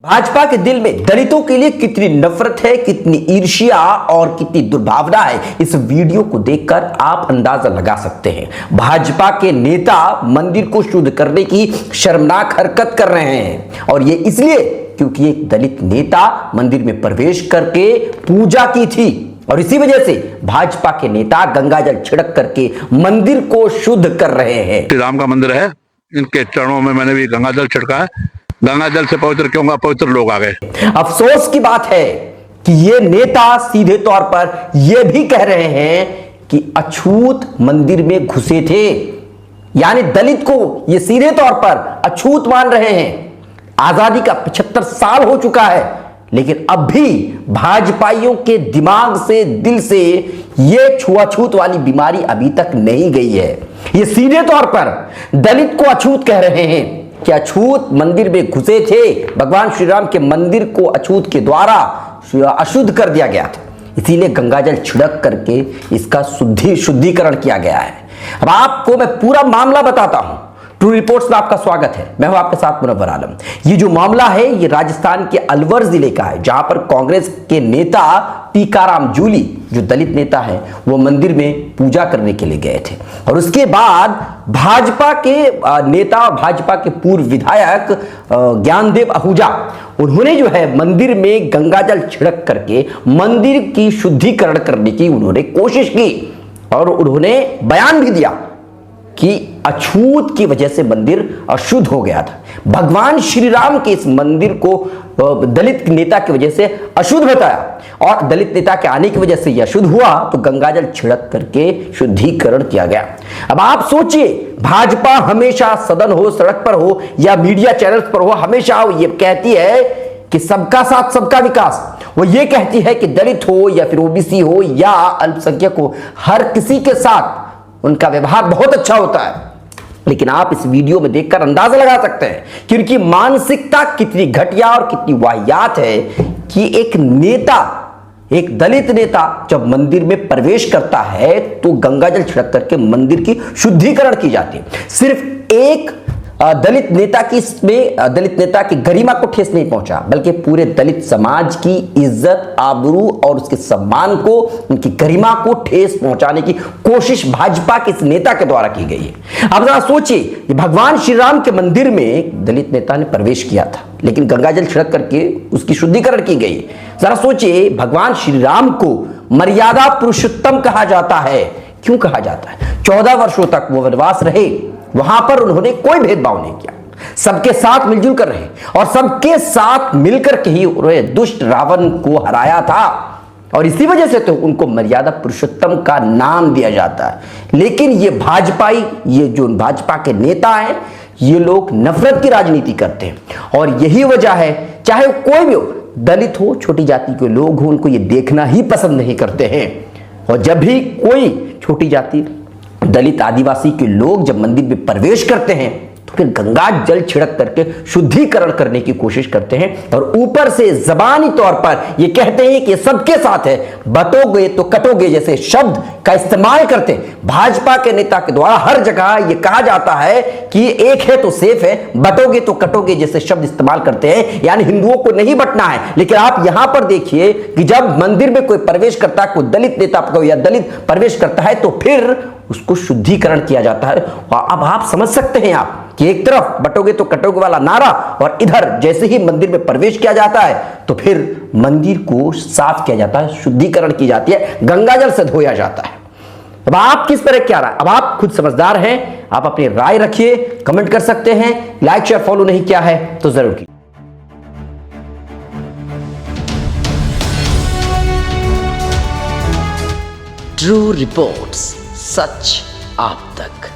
भाजपा के दिल में दलितों के लिए कितनी नफरत है, कितनी ईर्ष्या और कितनी दुर्भावना है, इस वीडियो को देखकर आप अंदाजा लगा सकते हैं। भाजपा के नेता मंदिर को शुद्ध करने की शर्मनाक हरकत कर रहे हैं और ये इसलिए क्योंकि एक दलित नेता मंदिर में प्रवेश करके पूजा की थी और इसी वजह से भाजपा के नेता गंगाजल छिड़क करके मंदिर को शुद्ध कर रहे हैं। श्री राम का मंदिर है, इनके चरणों में मैंने भी गंगाजल छिड़का है। गंगाजल से पवित्र क्यों होगा? पवित्र लोग आ गए। अफसोस की बात है कि ये नेता सीधे तौर पर यह भी कह रहे हैं कि अछूत मंदिर में घुसे थे, यानी दलित को ये सीधे तौर पर अछूत मान रहे हैं। आजादी का 75 साल हो चुका है, लेकिन अब भी भाजपाइयों के दिमाग से, दिल से ये छुआछूत वाली बीमारी अभी तक नहीं गई है। ये सीधे तौर पर दलित को अछूत कह रहे हैं कि अछूत मंदिर में घुसे थे। भगवान श्री राम के मंदिर को अछूत के द्वारा अशुद्ध कर दिया गया था, इसीलिए गंगाजल छिड़क करके इसका शुद्धिकरण किया गया है। अब आपको मैं पूरा मामला बताता हूं। ट्रू रिपोर्ट्स में आपका स्वागत है। मैं हूं आपके साथ मुनव्वर आलम। ये जो मामला है ये राजस्थान के अलवर जिले का है, जहां पर कांग्रेस के नेता टीकाराम जूली, जो दलित नेता है, वो मंदिर में पूजा करने के लिए गए थे और उसके बाद भाजपा के नेता, भाजपा के पूर्व विधायक ज्ञानदेव आहूजा, उन्होंने जो है मंदिर में गंगाजल छिड़क करके मंदिर की शुद्धिकरण करने की उन्होंने कोशिश की और उन्होंने बयान भी दिया कि अछूत की वजह से मंदिर अशुद्ध हो गया था। भगवान श्री राम के इस मंदिर को दलित नेता की वजह से अशुद्ध बताया और दलित नेता के आने की वजह से यह अशुद्ध हुआ, तो गंगाजल छिड़क करके शुद्धिकरण किया गया। अब आप सोचिए, भाजपा हमेशा सदन हो, सड़क पर हो या मीडिया चैनल्स पर हो, हमेशा ये कहती है कि सबका साथ सबका विकास। वो ये कहती है कि दलित हो या फिर ओबीसी हो या अल्पसंख्यक हो, हर किसी के साथ उनका व्यवहार बहुत अच्छा होता है। लेकिन आप इस वीडियो में देखकर अंदाजा लगा सकते हैं कि उनकी मानसिकता कितनी घटिया और कितनी वाहियात है कि एक नेता, एक दलित नेता जब मंदिर में प्रवेश करता है तो गंगाजल छिड़क करके मंदिर की शुद्धिकरण की जाती है। सिर्फ एक दलित नेता की इसमें दलित नेता की गरिमा को ठेस नहीं पहुंचा, बल्कि पूरे दलित समाज की इज्जत, आबरू और उसके सम्मान को, उनकी गरिमा को ठेस पहुंचाने की कोशिश भाजपा के इस नेता के द्वारा की गई है। अब जरा सोचिए, भगवान श्री राम के मंदिर में दलित नेता ने प्रवेश किया था, लेकिन गंगाजल छिड़क करके उसकी शुद्धिकरण की गई। जरा सोचिए, भगवान श्री राम को मर्यादा पुरुषोत्तम कहा जाता है। क्यों कहा जाता है? 14 वर्षों तक वो वनवास रहे, वहां पर उन्होंने कोई भेदभाव नहीं किया, सबके साथ मिलजुल कर रहे और सबके साथ मिलकर के ही उन्होंने दुष्ट रावण को हराया था और इसी वजह से तो उनको मर्यादा पुरुषोत्तम का नाम दिया जाता है। लेकिन ये भाजपाई, ये जो भाजपा के नेता हैं, ये लोग नफरत की राजनीति करते हैं और यही वजह है, चाहे कोई भी हो, दलित हो, छोटी जाति के लोग हो, उनको ये देखना ही पसंद नहीं करते हैं। और जब भी कोई छोटी जाति, दलित, आदिवासी के लोग जब मंदिर में प्रवेश करते हैं तो फिर गंगा जल छिड़क करके शुद्धिकरण करने की कोशिश करते हैं और ऊपर से जबानी तौर पर ये कहते हैं कि सबके साथ है, बटोगे तो कटोगे जैसे शब्द का इस्तेमाल करते हैं। भाजपा के नेता के द्वारा हर जगह ये कहा जाता है कि एक है तो सेफ है, बटोगे तो कटोगे जैसे शब्द इस्तेमाल करते हैं, यानी हिंदुओं को नहीं बटना है। लेकिन आप यहां पर देखिए कि जब मंदिर में कोई प्रवेश करता है, कोई दलित नेता या दलित प्रवेश करता है, तो फिर उसको शुद्धिकरण किया जाता है। अब आप समझ सकते हैं आप कि एक तरफ बटोगे तो कटोगे वाला नारा और इधर जैसे ही मंदिर में प्रवेश किया जाता है तो फिर मंदिर को साफ किया जाता है, शुद्धिकरण की जाती है, गंगाजल से धोया जाता है। अब आप किस तरह क्या राय? अब आप खुद समझदार हैं, आप अपनी राय रखिए, कमेंट कर सकते हैं। लाइक शेयर फॉलो नहीं किया है तो जरूर कीजिए। ट्रू रिपोर्ट्स, सच आप तक।